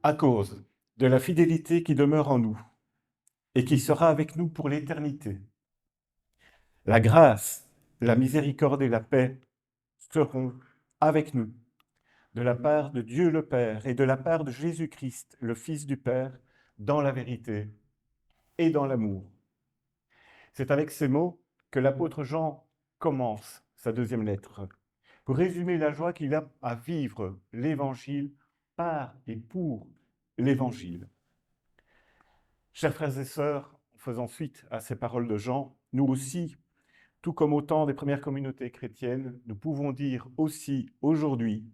à cause de la fidélité qui demeure en nous et qui sera avec nous pour l'éternité. La grâce, la miséricorde et la paix seront avec nous, de la part de Dieu le Père et de la part de Jésus-Christ, le Fils du Père, dans la vérité et dans l'amour. C'est avec ces mots que l'apôtre Jean commence sa deuxième lettre, pour résumer la joie qu'il a à vivre l'Évangile par et pour l'Évangile. Chers frères et sœurs, en faisant suite à ces paroles de Jean, nous aussi, tout comme au temps des premières communautés chrétiennes, nous pouvons dire aussi aujourd'hui,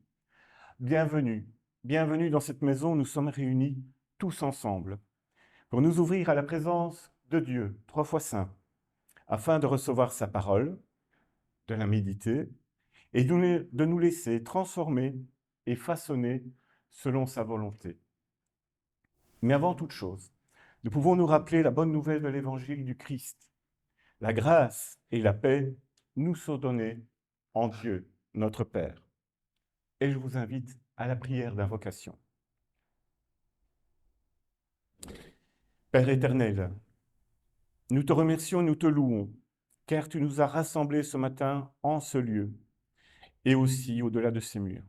bienvenue, bienvenue dans cette maison où nous sommes réunis tous ensemble, pour nous ouvrir à la présence de Dieu, trois fois saint, afin de recevoir sa parole, de la méditer, et de nous laisser transformer et façonner selon sa volonté. Mais avant toute chose, nous pouvons nous rappeler la bonne nouvelle de l'évangile du Christ. La grâce et la paix nous sont données en Dieu, notre Père. Et je vous invite à la prière d'invocation. Père éternel, nous te remercions, nous te louons, car tu nous as rassemblés ce matin en ce lieu, et aussi au-delà de ces murs.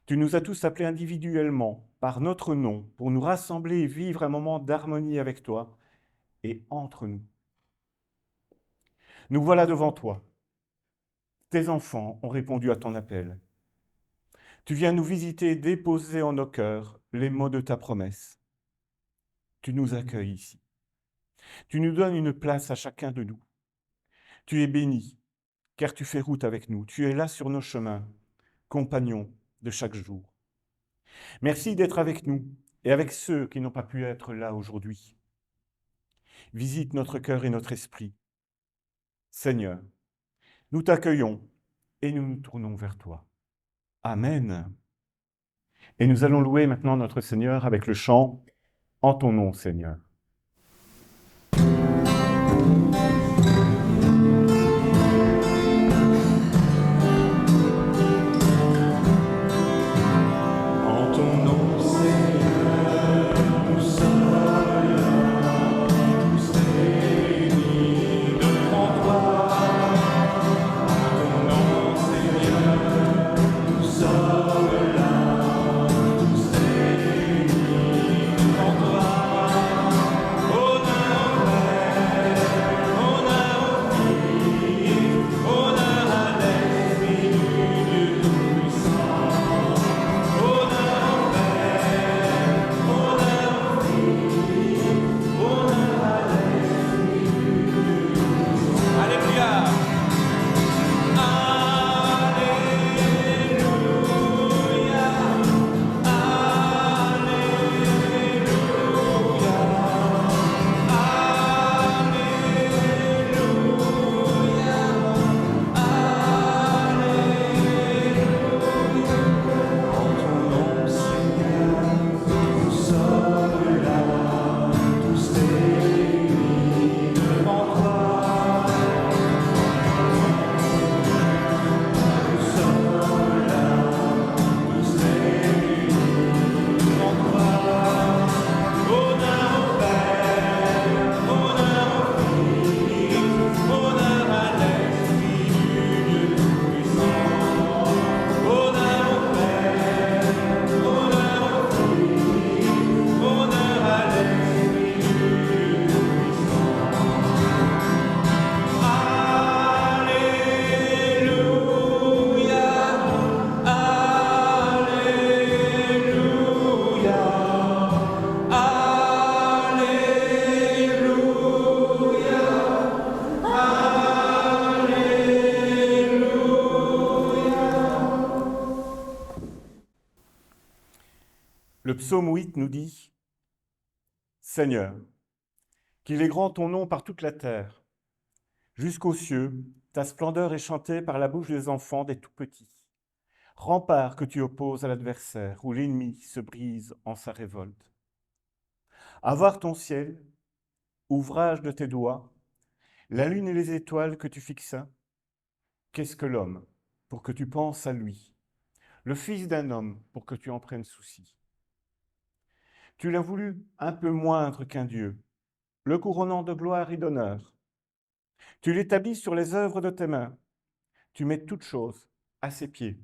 Tu nous as tous appelés individuellement, par notre nom, pour nous rassembler et vivre un moment d'harmonie avec toi et entre nous. Nous voilà devant toi. Tes enfants ont répondu à ton appel. Tu viens nous visiter et déposer en nos cœurs les mots de ta promesse. Tu nous accueilles ici. Tu nous donnes une place à chacun de nous. Tu es béni, car tu fais route avec nous. Tu es là sur nos chemins, compagnon de chaque jour. Merci d'être avec nous et avec ceux qui n'ont pas pu être là aujourd'hui. Visite notre cœur et notre esprit. Seigneur, nous t'accueillons et nous nous tournons vers toi. Amen. Et nous allons louer maintenant notre Seigneur avec le chant « En ton nom, Seigneur ». Le psaume 8 nous dit « Seigneur, qu'il est grand ton nom par toute la terre. Jusqu'aux cieux, ta splendeur est chantée par la bouche des enfants, des tout-petits. Rempart que tu opposes à l'adversaire, où l'ennemi se brise en sa révolte. À voir ton ciel, ouvrage de tes doigts, la lune et les étoiles que tu fixas. Qu'est-ce que l'homme pour que tu penses à lui, le fils d'un homme pour que tu en prennes souci? Tu l'as voulu un peu moindre qu'un Dieu, le couronnant de gloire et d'honneur. Tu l'établis sur les œuvres de tes mains. Tu mets toutes choses à ses pieds,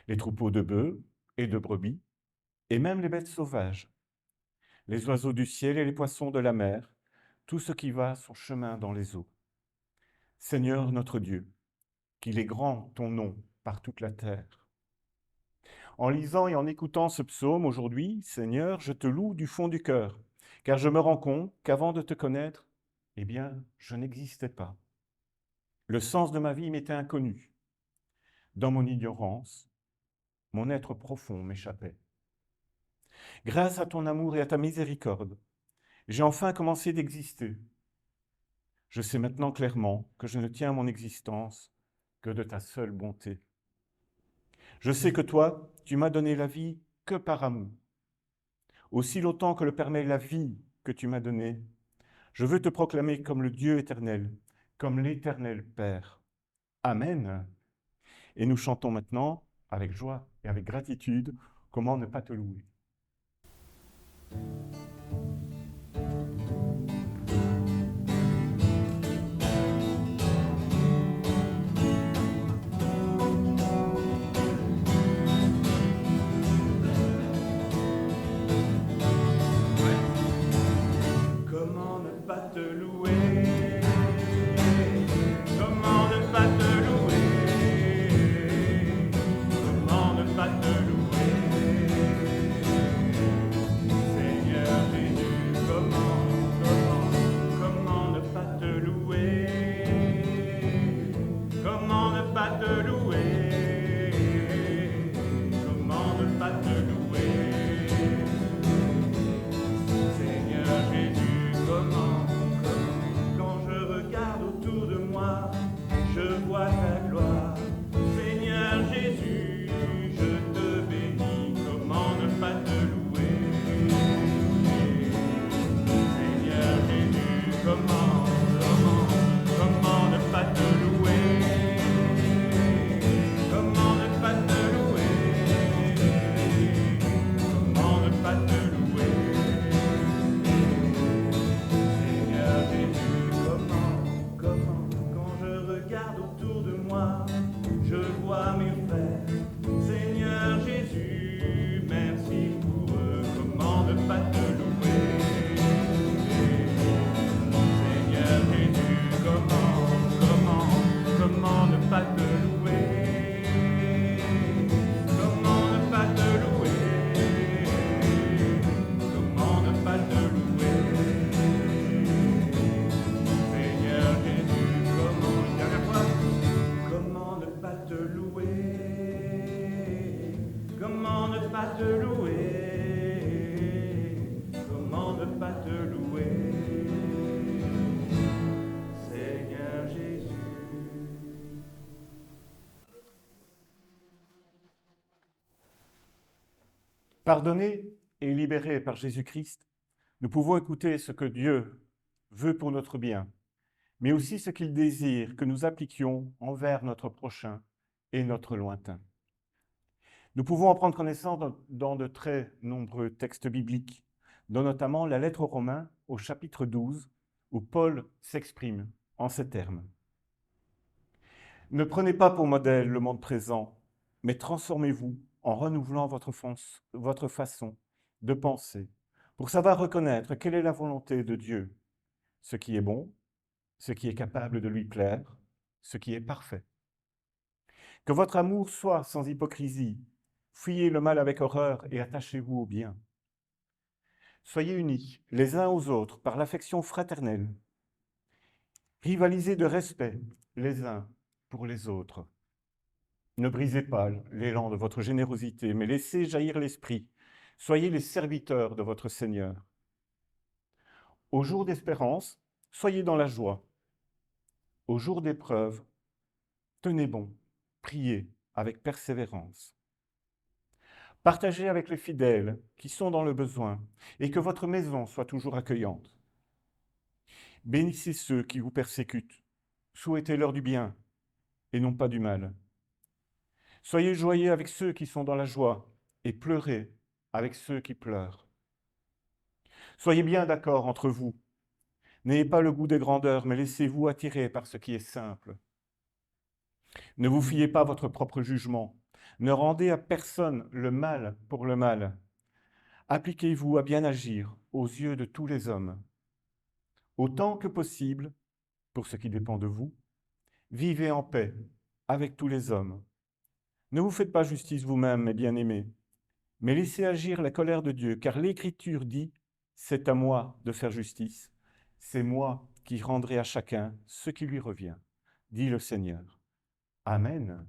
les troupeaux de bœufs et de brebis, et même les bêtes sauvages, les oiseaux du ciel et les poissons de la mer, tout ce qui va son chemin dans les eaux. Seigneur notre Dieu, qu'il est grand ton nom par toute la terre. En lisant et en écoutant ce psaume aujourd'hui, Seigneur, je te loue du fond du cœur, car je me rends compte qu'avant de te connaître, eh bien, je n'existais pas. Le sens de ma vie m'était inconnu. Dans mon ignorance, mon être profond m'échappait. Grâce à ton amour et à ta miséricorde, j'ai enfin commencé d'exister. Je sais maintenant clairement que je ne tiens à mon existence que de ta seule bonté. Je sais que toi, tu m'as donné la vie que par amour. Aussi longtemps que le permet la vie que tu m'as donnée, je veux te proclamer comme le Dieu éternel, comme l'Éternel Père. Amen. Et nous chantons maintenant, avec joie et avec gratitude, comment ne pas te louer. Comment ne pas te louer? Comment ne pas te louer? Comment ne pas te louer? Seigneur Jésus, comment ne pas te louer? Comment ne pas te louer? Comment ne pas te louer? Seigneur Jésus, quand je regarde autour de moi, je vois ta gloire. Seigneur Jésus, je te bénis, comment ne pas te louer? Seigneur Jésus, comment ne pas te louer? Comment ne pas te louer? Comment ne pas te louer? Seigneur Jésus, quand je regarde autour de moi, je vois mes frères. Seigneur Jésus, merci pour eux, comment ne pas te louer? Seigneur Jésus, comment ne pas te louer? Comment ne pas te louer? Comment ne pas te louer? Seigneur Jésus, une dernière fois, comment ne pas te louer? Comment ne pas te louer? Comment ne pas te louer? Seigneur Jésus. Pardonnés et libérés par Jésus-Christ, nous pouvons écouter ce que Dieu veut pour notre bien, mais aussi ce qu'il désire que nous appliquions envers notre prochain et notre lointain. Nous pouvons en prendre connaissance dans de très nombreux textes bibliques, dont notamment la lettre aux Romains au chapitre 12, où Paul s'exprime en ces termes. Ne prenez pas pour modèle le monde présent, mais transformez-vous en renouvelant votre façon de penser, pour savoir reconnaître quelle est la volonté de Dieu, ce qui est bon, ce qui est capable de lui plaire, ce qui est parfait. Que votre amour soit sans hypocrisie, fuyez le mal avec horreur et attachez-vous au bien. Soyez unis les uns aux autres par l'affection fraternelle. Rivalisez de respect les uns pour les autres. Ne brisez pas l'élan de votre générosité, mais laissez jaillir l'esprit. Soyez les serviteurs de votre Seigneur. Au jour d'espérance, soyez dans la joie. Au jour d'épreuve, tenez bon, priez avec persévérance. Partagez avec les fidèles qui sont dans le besoin et que votre maison soit toujours accueillante. Bénissez ceux qui vous persécutent, souhaitez-leur du bien et non pas du mal. Soyez joyeux avec ceux qui sont dans la joie et pleurez avec ceux qui pleurent. Soyez bien d'accord entre vous. N'ayez pas le goût des grandeurs, mais laissez-vous attirer par ce qui est simple. Ne vous fiez pas à votre propre jugement. Ne rendez à personne le mal pour le mal. Appliquez-vous à bien agir aux yeux de tous les hommes. Autant que possible, pour ce qui dépend de vous, vivez en paix avec tous les hommes. Ne vous faites pas justice vous-même, mes bien-aimés, mais laissez agir la colère de Dieu, car l'Écriture dit « C'est à moi de faire justice, c'est moi qui rendrai à chacun ce qui lui revient, dit le Seigneur. » Amen.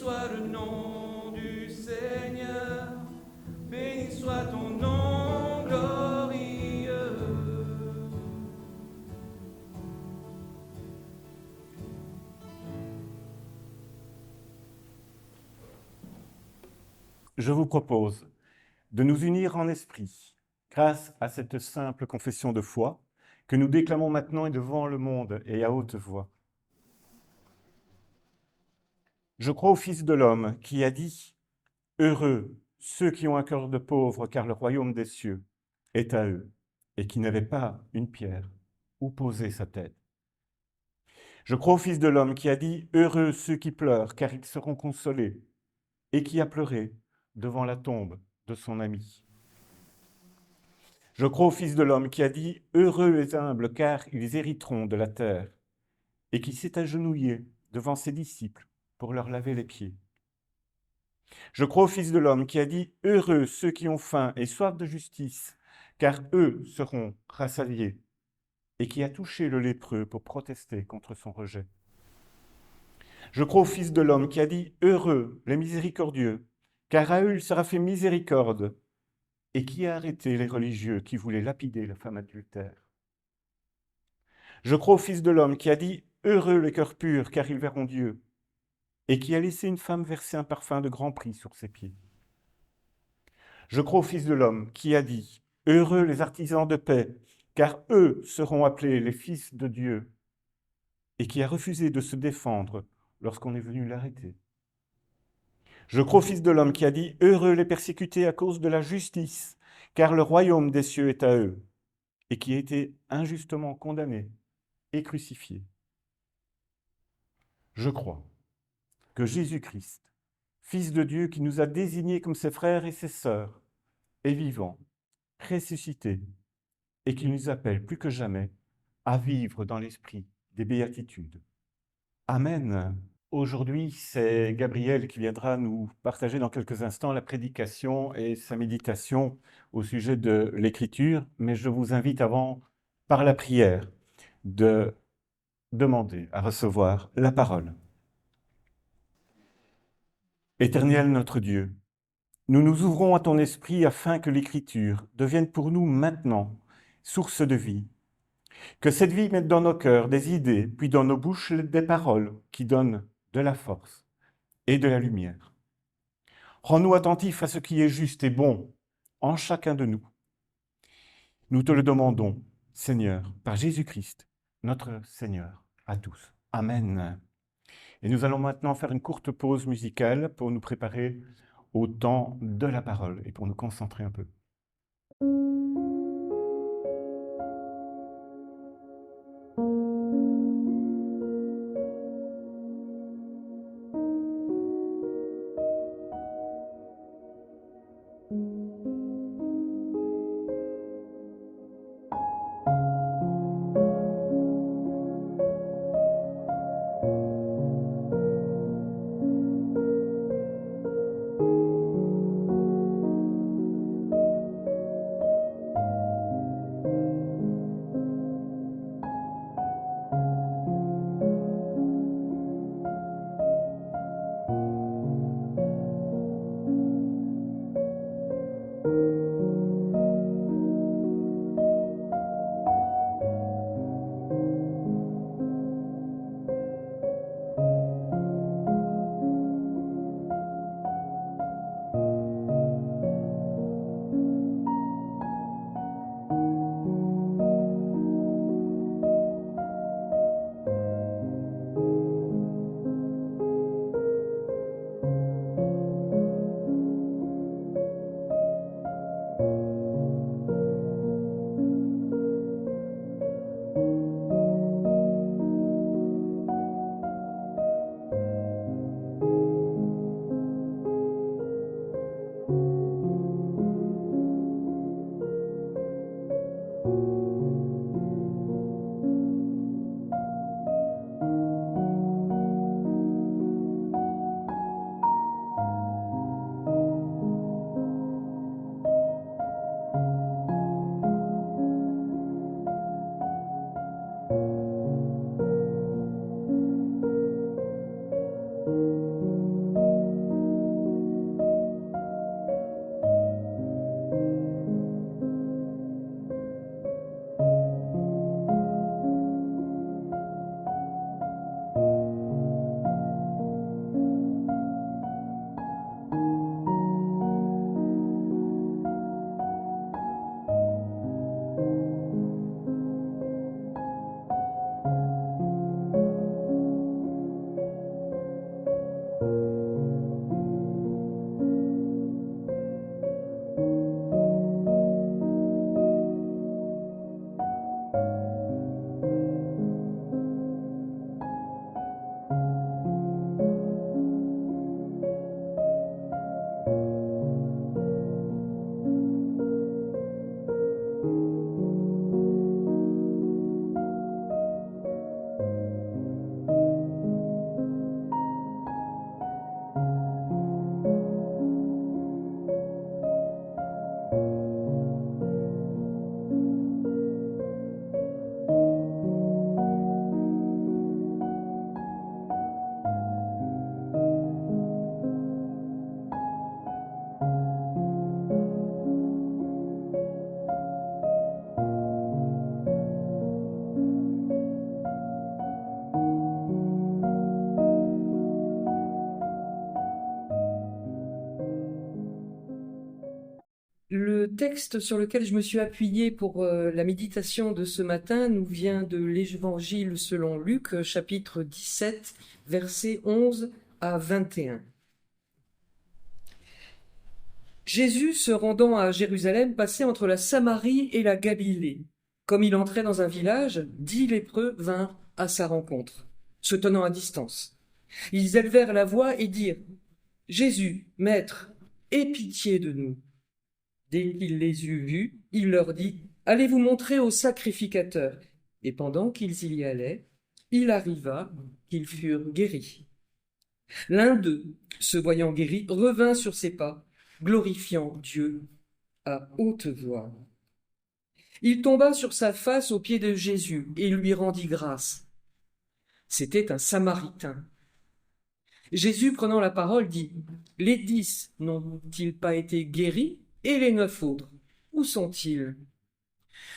soit le nom du Seigneur, béni soit ton nom glorieux. Je vous propose de nous unir en esprit grâce à cette simple confession de foi que nous déclamons maintenant et devant le monde et à haute voix. Je crois au Fils de l'homme qui a dit « Heureux ceux qui ont un cœur de pauvre, car le royaume des cieux est à eux, et qui n'avaient pas une pierre où poser sa tête. » Je crois au Fils de l'homme qui a dit « Heureux ceux qui pleurent, car ils seront consolés. » et qui a pleuré devant la tombe de son ami. Je crois au Fils de l'homme qui a dit « Heureux les humbles, car ils hériteront de la terre. » et qui s'est agenouillé devant ses disciples pour leur laver les pieds. Je crois au Fils de l'homme qui a dit « Heureux ceux qui ont faim et soif de justice, car eux seront rassasiés. » et qui a touché le lépreux pour protester contre son rejet. Je crois au Fils de l'homme qui a dit « Heureux les miséricordieux, car à eux il sera fait miséricorde. » et qui a arrêté les religieux qui voulaient lapider la femme adultère. Je crois au Fils de l'homme qui a dit « Heureux les cœurs purs, car ils verront Dieu. » et qui a laissé une femme verser un parfum de grand prix sur ses pieds. Je crois au Fils de l'homme qui a dit « Heureux les artisans de paix, car eux seront appelés les fils de Dieu. » et qui a refusé de se défendre lorsqu'on est venu l'arrêter. Je crois au Fils de l'homme qui a dit « Heureux les persécutés à cause de la justice, car le royaume des cieux est à eux. » et qui a été injustement condamné et crucifié. Je crois que Jésus-Christ, Fils de Dieu qui nous a désignés comme ses frères et ses sœurs, est vivant, ressuscité, et qui nous appelle plus que jamais à vivre dans l'esprit des béatitudes. Amen. Aujourd'hui, c'est Gabriel qui viendra nous partager dans quelques instants la prédication et sa méditation au sujet de l'Écriture, mais je vous invite avant, par la prière, de demander à recevoir la parole. Éternel notre Dieu, nous nous ouvrons à ton esprit afin que l'Écriture devienne pour nous maintenant source de vie. Que cette vie mette dans nos cœurs des idées, puis dans nos bouches des paroles qui donnent de la force et de la lumière. Rends-nous attentifs à ce qui est juste et bon en chacun de nous. Nous te le demandons, Seigneur, par Jésus-Christ, notre Seigneur, à tous. Amen. Et nous allons maintenant faire une courte pause musicale pour nous préparer au temps de la parole et pour nous concentrer un peu. Le texte sur lequel je me suis appuyée pour la méditation de ce matin nous vient de l'Évangile selon Luc, chapitre 17, versets 11 à 21. Jésus, se rendant à Jérusalem, passait entre la Samarie et la Galilée. Comme il entrait dans un village, 10 lépreux vinrent à sa rencontre, se tenant à distance. Ils élevèrent la voix et dirent : « Jésus, Maître, aie pitié de nous. » Dès qu'il les eut vus, il leur dit : « Allez vous montrer au sacrificateur. » Et pendant qu'ils y allaient, il arriva qu'ils furent guéris. L'un d'eux, se voyant guéri, revint sur ses pas, glorifiant Dieu à haute voix. Il tomba sur sa face aux pieds de Jésus et lui rendit grâce. C'était un Samaritain. Jésus, prenant la parole, dit : « Les 10 n'ont-ils pas été guéris ? Et les 9 autres, où sont-ils ?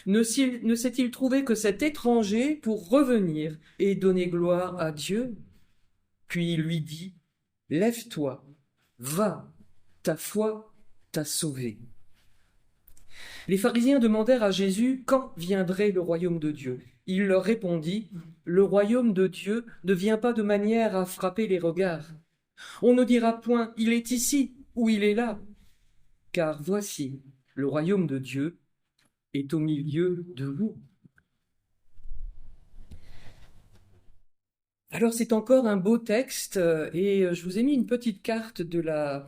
Ne s'est-il trouvé que cet étranger pour revenir et donner gloire à Dieu ? » Puis il lui dit : « Lève-toi, va, ta foi t'a sauvé. » Les pharisiens demandèrent à Jésus quand viendrait le royaume de Dieu. Il leur répondit : « Le royaume de Dieu ne vient pas de manière à frapper les regards. On ne dira point : il est ici ou il est là. Car voici, le royaume de Dieu est au milieu de vous. » Alors c'est encore un beau texte et je vous ai mis une petite carte de la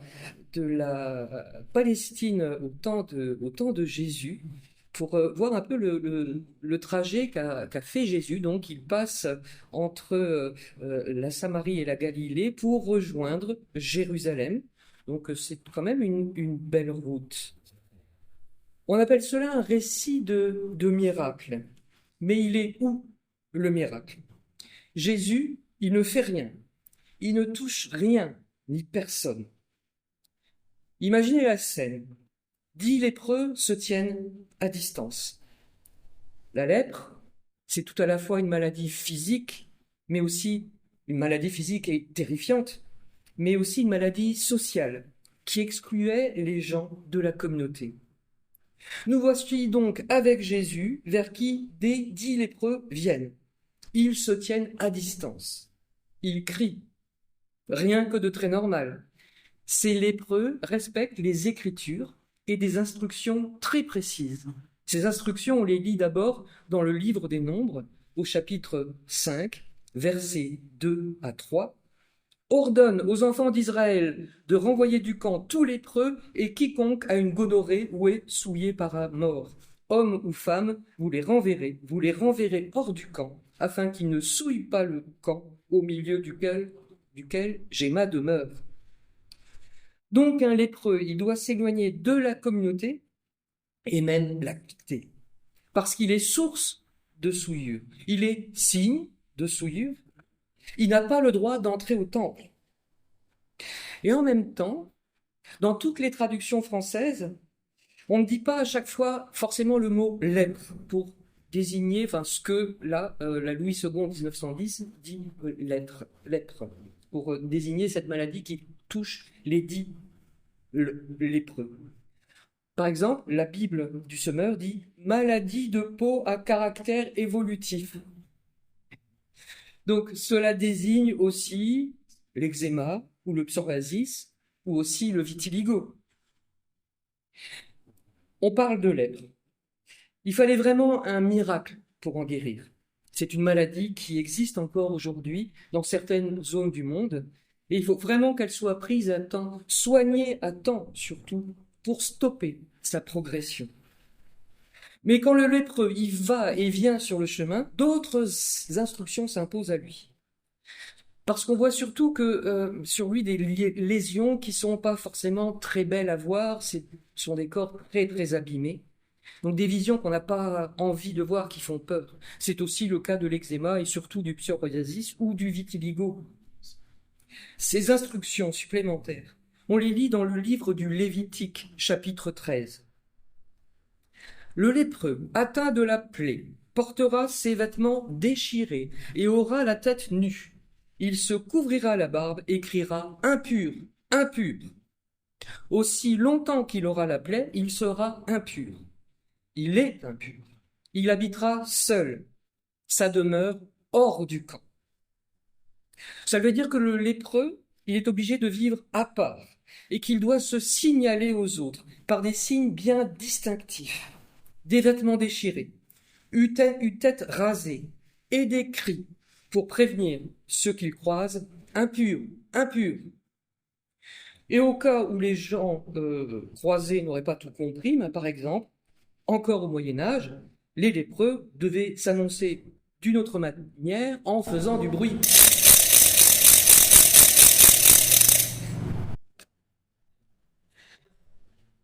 Palestine au temps de Jésus pour voir un peu le trajet qu'a fait Jésus. Donc il passe entre la Samarie et la Galilée pour rejoindre Jérusalem. Donc c'est quand même une belle route. On appelle cela un récit de miracle. Mais il est où le miracle ? Jésus, il ne fait rien. Il ne touche rien, ni personne. Imaginez la scène. 10 lépreux se tiennent à distance. La lèpre, c'est tout à la fois une maladie physique, mais aussi une maladie physique et terrifiante, mais aussi une maladie sociale qui excluait les gens de la communauté. Nous voici donc avec Jésus, vers qui des 10 lépreux viennent. Ils se tiennent à distance. Ils crient. Rien que de très normal. Ces lépreux respectent les Écritures et des instructions très précises. Ces instructions, on les lit d'abord dans le livre des Nombres, au chapitre 5, versets 2 à 3. « Ordonne aux enfants d'Israël de renvoyer du camp tous lépreux et quiconque a une gonorrhée ou est souillé par un mort. Hommes ou femmes, vous les renverrez hors du camp, afin qu'ils ne souillent pas le camp au milieu duquel j'ai ma demeure. » Donc un lépreux, il doit s'éloigner de la communauté et même la quitter, parce qu'il est source de souillure, il est signe de souillure, il n'a pas le droit d'entrer au temple. Et en même temps, dans toutes les traductions françaises, on ne dit pas à chaque fois forcément le mot lèpre pour désigner, ce que la Louis II 1910 dit lèpre, pour désigner cette maladie qui touche les 10 lépreux. Par exemple, la Bible du Semeur dit « maladie de peau à caractère évolutif ». Donc cela désigne aussi l'eczéma ou le psoriasis ou aussi le vitiligo. On parle de lèpre. Il fallait vraiment un miracle pour en guérir. C'est une maladie qui existe encore aujourd'hui dans certaines zones du monde et il faut vraiment qu'elle soit prise à temps, soignée à temps surtout, pour stopper sa progression. Mais quand le lépreux y va et vient sur le chemin, d'autres instructions s'imposent à lui. Parce qu'on voit surtout que sur lui des lésions qui sont pas forcément très belles à voir, ce sont des corps très très abîmés. Donc des visions qu'on n'a pas envie de voir, qui font peur. C'est aussi le cas de l'eczéma et surtout du psoriasis ou du vitiligo. Ces instructions supplémentaires, on les lit dans le livre du Lévitique, chapitre 13. Le lépreux, atteint de la plaie, portera ses vêtements déchirés et aura la tête nue. Il se couvrira la barbe et criera « impur, impur ». Aussi longtemps qu'il aura la plaie, il sera impur. Il est impur. Il habitera seul, sa demeure hors du camp. Ça veut dire que le lépreux, il est obligé de vivre à part et qu'il doit se signaler aux autres par des signes bien distinctifs, des vêtements déchirés, une tête rasée et des cris pour prévenir ceux qu'il croise, impur, impur. Et au cas où les gens croisés n'auraient pas tout compris, mais par exemple, encore au Moyen Âge, les lépreux devaient s'annoncer d'une autre manière en faisant du bruit.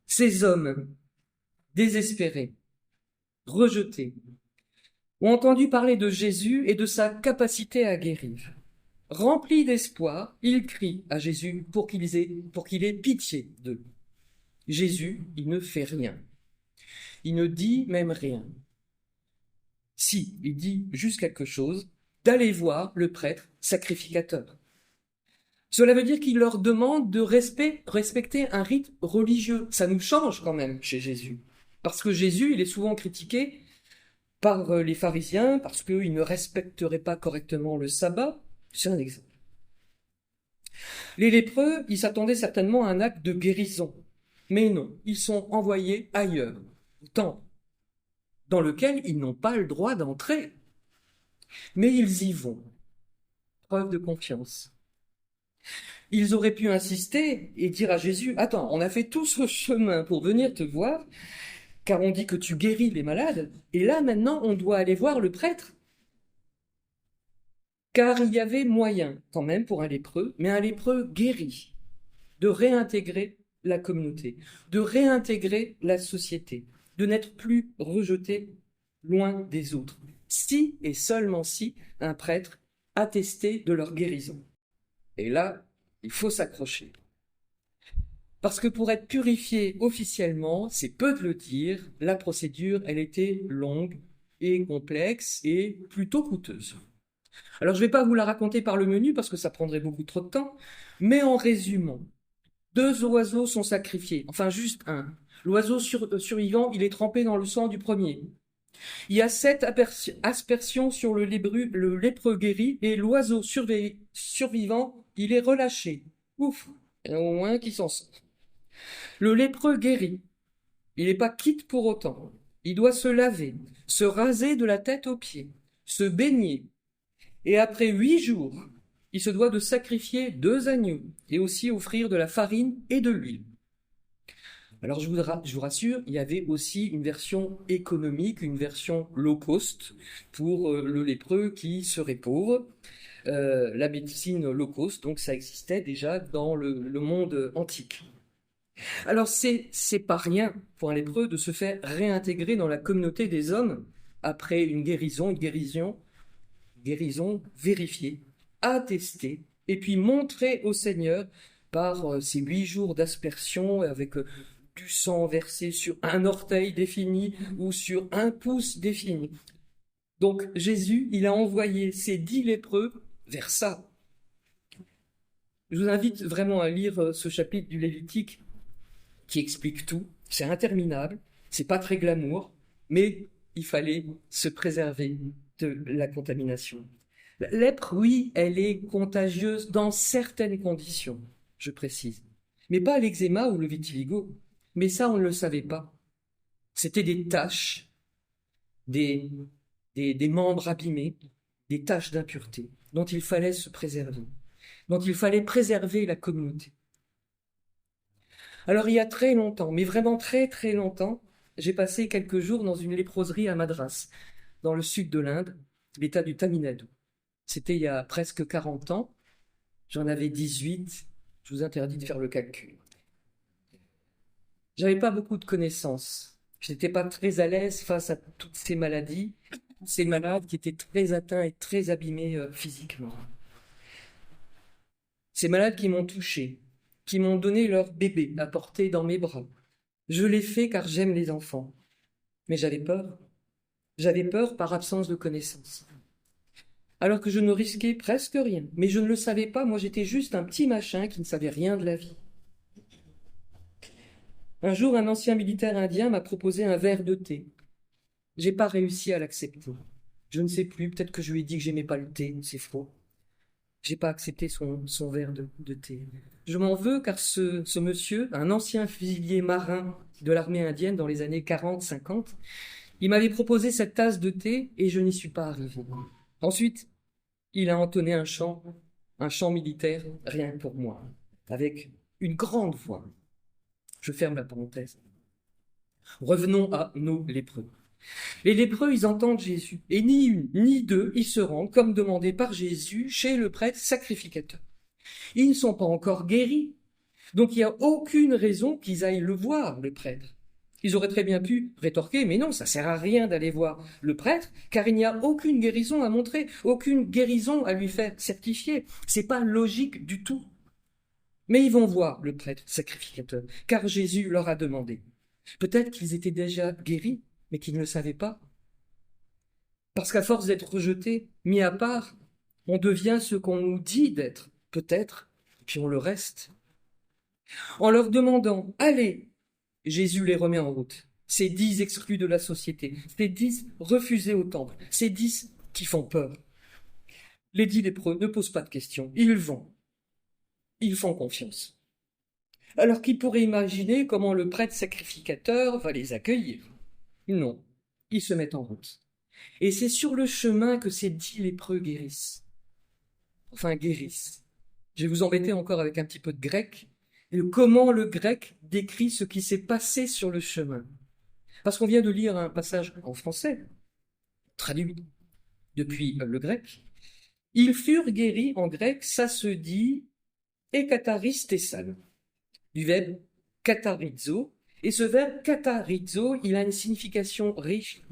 Ces hommes, désespérés, rejetés, ont entendu parler de Jésus et de sa capacité à guérir. Remplis d'espoir, ils crient à Jésus pour qu'il ait pitié d'eux. Jésus, il ne fait rien. Il ne dit même rien. Si, il dit juste quelque chose, d'aller voir le prêtre sacrificateur. Cela veut dire qu'il leur demande de respecter un rite religieux. Ça nous change quand même chez Jésus. Parce que Jésus, il est souvent critiqué par les pharisiens parce qu'il ne respecterait pas correctement le sabbat. C'est un exemple. Les lépreux, ils s'attendaient certainement à un acte de guérison. Mais non, ils sont envoyés ailleurs, au temple, dans lequel ils n'ont pas le droit d'entrer. Mais ils y vont. Preuve de confiance. Ils auraient pu insister et dire à Jésus, « Attends, on a fait tout ce chemin pour venir te voir, car on dit que tu guéris les malades, et là maintenant on doit aller voir le prêtre. » Car il y avait moyen quand même pour un lépreux, mais un lépreux guéri, de réintégrer la communauté, de réintégrer la société, de n'être plus rejeté loin des autres, si et seulement si un prêtre attestait de leur guérison. Et là, il faut s'accrocher. Parce que pour être purifié officiellement, c'est peu de le dire, la procédure, elle était longue et complexe et plutôt coûteuse. Alors je ne vais pas vous la raconter par le menu parce que ça prendrait beaucoup trop de temps, mais en résumant, 2 oiseaux sont sacrifiés, enfin juste un. L'oiseau survivant, il est trempé dans le sang du premier. Il y a 7 aspersions sur le lépreux guéri et l'oiseau survivant, il est relâché. Ouf, il y en a au moins qui s'en sort. Le lépreux guéri, il n'est pas quitte pour autant. Il doit se laver, se raser de la tête aux pieds, se baigner. Et après 8 jours, il se doit de sacrifier 2 agneaux et aussi offrir de la farine et de l'huile. Alors je vous rassure, il y avait aussi une version économique, une version low cost pour le lépreux qui serait pauvre. La médecine low cost, donc ça existait déjà dans le monde antique. Alors c'est pas rien pour un lépreux de se faire réintégrer dans la communauté des hommes après une guérison vérifiée, attestée, et puis montrée au Seigneur par ces 8 jours d'aspersion avec du sang versé sur un orteil défini ou sur un pouce défini. Donc Jésus, il a envoyé ces 10 lépreux vers ça. Je vous invite vraiment à lire ce chapitre du Lévitique qui explique tout. C'est interminable, c'est pas très glamour, mais il fallait se préserver de la contamination. La lèpre, oui, elle est contagieuse dans certaines conditions, je précise. Mais pas l'eczéma ou le vitiligo. Mais ça, on ne le savait pas. C'était des taches, des membres abîmés, des taches d'impureté dont il fallait se préserver, dont il fallait préserver la communauté. Alors il y a très longtemps, mais vraiment très très longtemps, j'ai passé quelques jours dans une léproserie à Madras, dans le sud de l'Inde, l'état du Tamil Nadu. C'était il y a presque 40 ans, j'en avais 18, je vous interdis de faire le calcul. J'avais pas beaucoup de connaissances, je n'étais pas très à l'aise face à toutes ces maladies, ces malades qui étaient très atteints et très abîmés physiquement. Ces malades qui m'ont touché, qui m'ont donné leur bébé à porter dans mes bras. Je l'ai fait car j'aime les enfants. Mais j'avais peur. J'avais peur par absence de connaissances. Alors que je ne risquais presque rien. Mais je ne le savais pas, moi j'étais juste un petit machin qui ne savait rien de la vie. Un jour, un ancien militaire indien m'a proposé un verre de thé. J'ai pas réussi à l'accepter. Je ne sais plus, peut-être que je lui ai dit que j'aimais pas le thé, c'est faux. J'ai pas accepté son verre de thé. Je m'en veux car ce monsieur, un ancien fusilier marin de l'armée indienne dans les années 40-50, il m'avait proposé cette tasse de thé et je n'y suis pas arrivé. Ensuite, il a entonné un chant militaire, rien que pour moi, avec une grande voix. Je ferme la parenthèse. Revenons à nos lépreux. Les lépreux, ils entendent Jésus, et ni une, ni deux, ils se rendent, comme demandé par Jésus, chez le prêtre sacrificateur. Ils ne sont pas encore guéris, donc il n'y a aucune raison qu'ils aillent le voir, le prêtre. Ils auraient très bien pu rétorquer, mais non, ça sert à rien d'aller voir le prêtre, car il n'y a aucune guérison à montrer, aucune guérison à lui faire certifier. C'est pas logique du tout. Mais ils vont voir le prêtre sacrificateur, car Jésus leur a demandé. Peut-être qu'ils étaient déjà guéris, mais qu'ils ne le savaient pas. Parce qu'à force d'être rejetés, mis à part, on devient ce qu'on nous dit d'être, peut-être, puis on le reste. En leur demandant « Allez !» Jésus les remet en route. Ces 10 exclus de la société, ces 10 refusés au temple, ces 10 qui font peur. Les 10 lépreux ne posent pas de questions, ils vont. Ils font confiance. Alors qui pourrait imaginer comment le prêtre sacrificateur va les accueillir? Non, ils se mettent en route. Et c'est sur le chemin que ces 10 lépreux guérissent. Enfin, guérissent. Je vais vous embêter encore avec un petit peu de grec. Et comment le grec décrit ce qui s'est passé sur le chemin. Parce qu'on vient de lire un passage en français, traduit depuis le grec. Ils furent guéris en grec, ça se dit ekatharistésan, du verbe katharizo. Et ce verbe katharizo, il a une signification riche.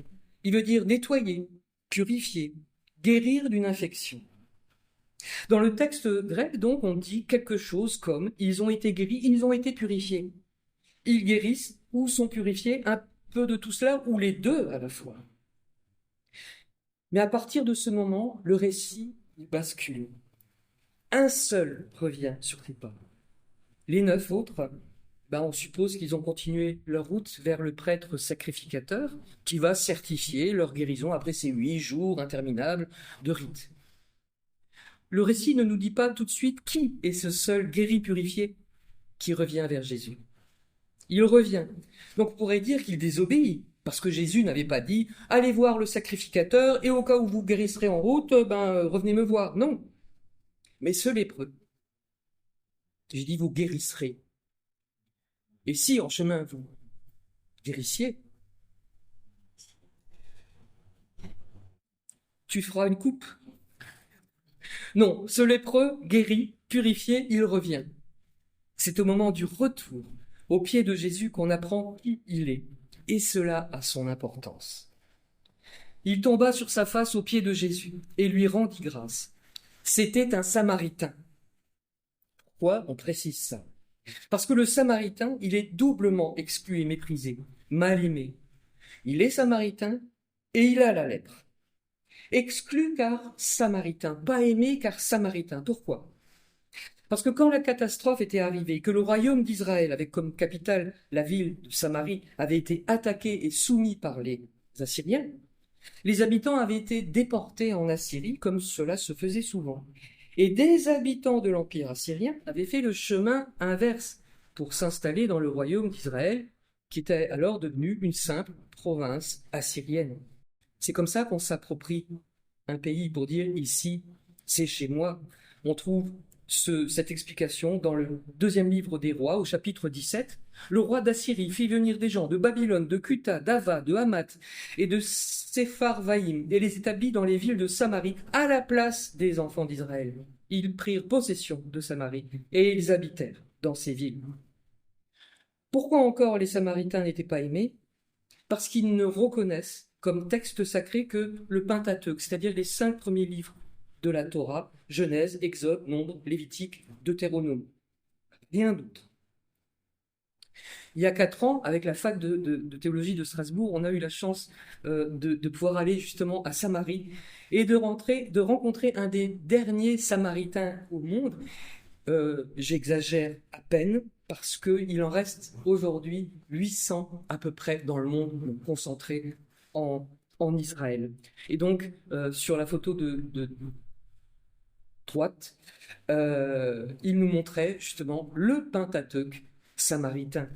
Il veut dire nettoyer, purifier, guérir d'une infection. Dans le texte grec, donc, on dit quelque chose comme « ils ont été guéris, ils ont été purifiés ». Ils guérissent ou sont purifiés, un peu de tout cela, ou les deux à la fois. Mais à partir de ce moment, le récit bascule. Un seul revient sur les pas. Les 9 autres, on suppose qu'ils ont continué leur route vers le prêtre sacrificateur qui va certifier leur guérison après ces 8 jours interminables de rite. Le récit ne nous dit pas tout de suite qui est ce seul guéri purifié qui revient vers Jésus. Il revient. Donc on pourrait dire qu'il désobéit, parce que Jésus n'avait pas dit « Allez voir le sacrificateur et au cas où vous guérisserez en route, revenez me voir ». Non. Mais ce lépreux, j'ai dit « vous guérisserez ». Et si en chemin vous guérissiez, tu feras une coupe. Non, ce lépreux guéri, purifié, il revient. C'est au moment du retour, au pied de Jésus, qu'on apprend qui il est. Et cela a son importance. Il tomba sur sa face au pied de Jésus et lui rendit grâce. C'était un Samaritain. Pourquoi on précise ça? Parce que le Samaritain, il est doublement exclu et méprisé, mal aimé. Il est Samaritain et il a la lèpre. Exclu car Samaritain, pas aimé car Samaritain. Pourquoi? Parce que quand la catastrophe était arrivée, que le royaume d'Israël, avec comme capitale la ville de Samarie, avait été attaqué et soumis par les Assyriens, les habitants avaient été déportés en Assyrie, comme cela se faisait souvent. Et des habitants de l'Empire assyrien avaient fait le chemin inverse pour s'installer dans le royaume d'Israël, qui était alors devenu une simple province assyrienne. C'est comme ça qu'on s'approprie un pays pour dire « ici, c'est chez moi ». On trouve cette explication dans le 2e livre des rois, au chapitre 17. Le roi d'Assyrie fit venir des gens de Babylone, de Cuta, d'Ava, de Hamath et de Sepharvaïm et les établit dans les villes de Samarie à la place des enfants d'Israël. Ils prirent possession de Samarie et ils habitèrent dans ces villes. Pourquoi encore les Samaritains n'étaient pas aimés? Parce qu'ils ne reconnaissent comme texte sacré que le Pentateuque, c'est-à-dire les 5 premiers livres de la Torah, Genèse, Exode, Nombre, Lévitique, Deutéronome. Rien d'autre. Il y a 4 ans, avec la fac de théologie de Strasbourg, on a eu la chance de pouvoir aller justement à Samarie et de rencontrer un des derniers Samaritains au monde. j'exagère à peine, parce qu'il en reste aujourd'hui 800 à peu près dans le monde, concentrés en Israël. Et donc, sur la photo de droite, il nous montrait justement le Pentateuque samaritain.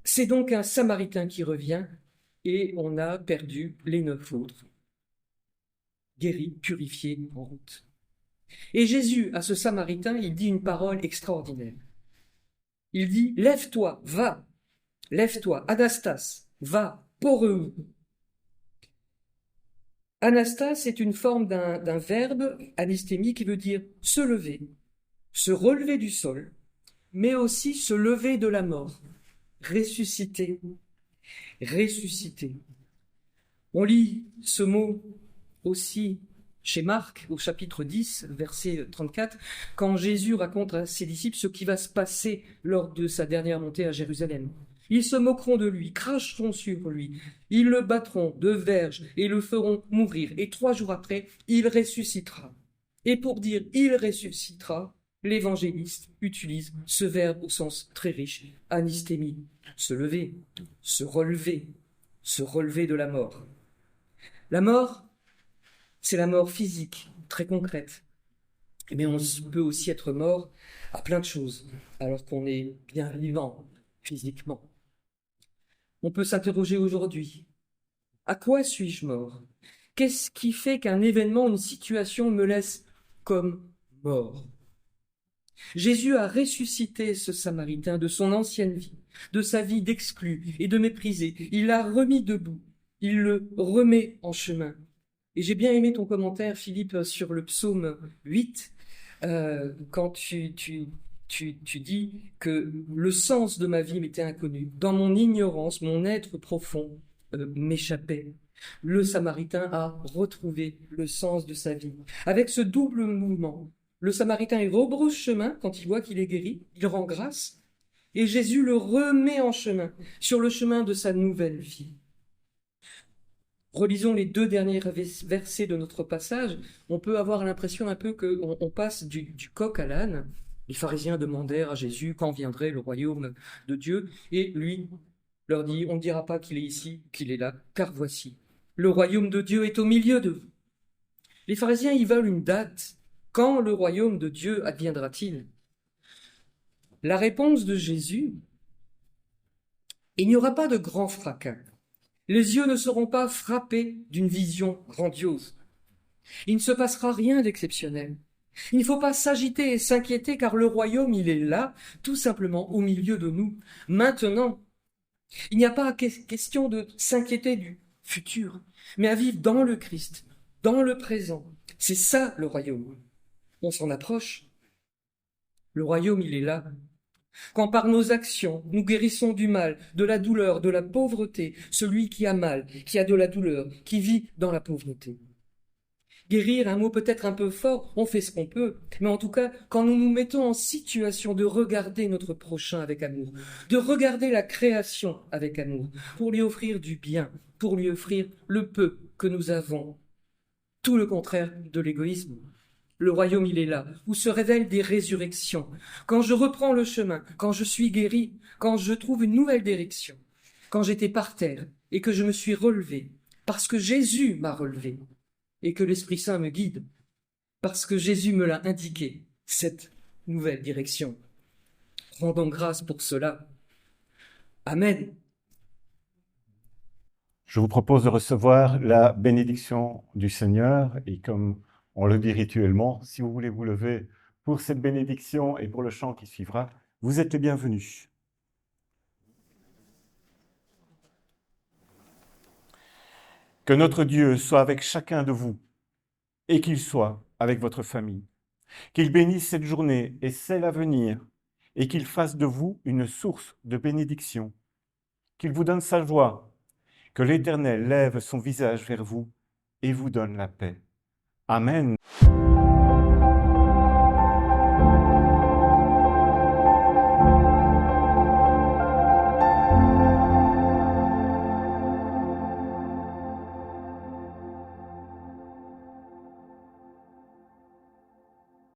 C'est donc un Samaritain qui revient et on a perdu les 9 autres, guéris, purifiés, en route. Et Jésus, à ce Samaritain, il dit une parole extraordinaire. Il dit « Lève-toi, va, lève-toi, Anastas, va, poreux ». Anastas est une forme d'un verbe anastémie qui veut dire se lever, se relever du sol, mais aussi se lever de la mort, ressusciter, ressusciter. On lit ce mot aussi chez Marc, au chapitre 10, verset 34, quand Jésus raconte à ses disciples ce qui va se passer lors de sa dernière montée à Jérusalem. Ils se moqueront de lui, cracheront sur lui, ils le battront de verges et le feront mourir. Et 3 jours après, il ressuscitera. Et pour dire « il ressuscitera », l'évangéliste utilise ce verbe au sens très riche, anistémie, se lever, se relever de la mort. La mort, c'est la mort physique, très concrète. Mais on peut aussi être mort à plein de choses, alors qu'on est bien vivant physiquement. On peut s'interroger aujourd'hui. À quoi suis-je mort? Qu'est-ce qui fait qu'un événement, une situation me laisse comme mort? Jésus a ressuscité ce Samaritain de son ancienne vie, de sa vie d'exclu et de méprisé. Il l'a remis debout, il le remet en chemin. Et j'ai bien aimé ton commentaire, Philippe, sur le psaume 8, quand tu dis que le sens de ma vie m'était inconnu. Dans mon ignorance, mon être profond m'échappait. Le Samaritain a retrouvé le sens de sa vie. Avec ce double mouvement, le Samaritain il rebrousse chemin quand il voit qu'il est guéri, il rend grâce, et Jésus le remet en chemin, sur le chemin de sa nouvelle vie. Relisons les 2 derniers versets de notre passage. On peut avoir l'impression un peu qu'on passe du coq à l'âne. Les pharisiens demandèrent à Jésus quand viendrait le royaume de Dieu, et lui leur dit, on ne dira pas qu'il est ici, qu'il est là, car voici, le royaume de Dieu est au milieu de vous. Les pharisiens, ils veulent une date. Quand le royaume de Dieu adviendra-t-il? La réponse de Jésus, il n'y aura pas de grand fracas. Les yeux ne seront pas frappés d'une vision grandiose. Il ne se passera rien d'exceptionnel. Il ne faut pas s'agiter et s'inquiéter car le royaume, il est là, tout simplement au milieu de nous, maintenant. Il n'y a pas question de s'inquiéter du futur, mais à vivre dans le Christ, dans le présent. C'est ça le royaume. On s'en approche. Le royaume, il est là. Quand par nos actions, nous guérissons du mal, de la douleur, de la pauvreté, celui qui a mal, qui a de la douleur, qui vit dans la pauvreté. Guérir, un mot peut-être un peu fort, on fait ce qu'on peut, mais en tout cas, quand nous nous mettons en situation de regarder notre prochain avec amour, de regarder la création avec amour, pour lui offrir du bien, pour lui offrir le peu que nous avons, tout le contraire de l'égoïsme. Le royaume, il est là, où se révèlent des résurrections. Quand je reprends le chemin, quand je suis guéri, quand je trouve une nouvelle direction, quand j'étais par terre et que je me suis relevé, parce que Jésus m'a relevé et que l'Esprit Saint me guide, parce que Jésus me l'a indiqué, cette nouvelle direction. Rendons grâce pour cela. Amen. Je vous propose de recevoir la bénédiction du Seigneur et comme on le dit rituellement, si vous voulez vous lever pour cette bénédiction et pour le chant qui suivra, vous êtes les bienvenus. Que notre Dieu soit avec chacun de vous et qu'il soit avec votre famille. Qu'il bénisse cette journée et celle à venir et qu'il fasse de vous une source de bénédiction. Qu'il vous donne sa joie, que l'Éternel lève son visage vers vous et vous donne la paix. Amen.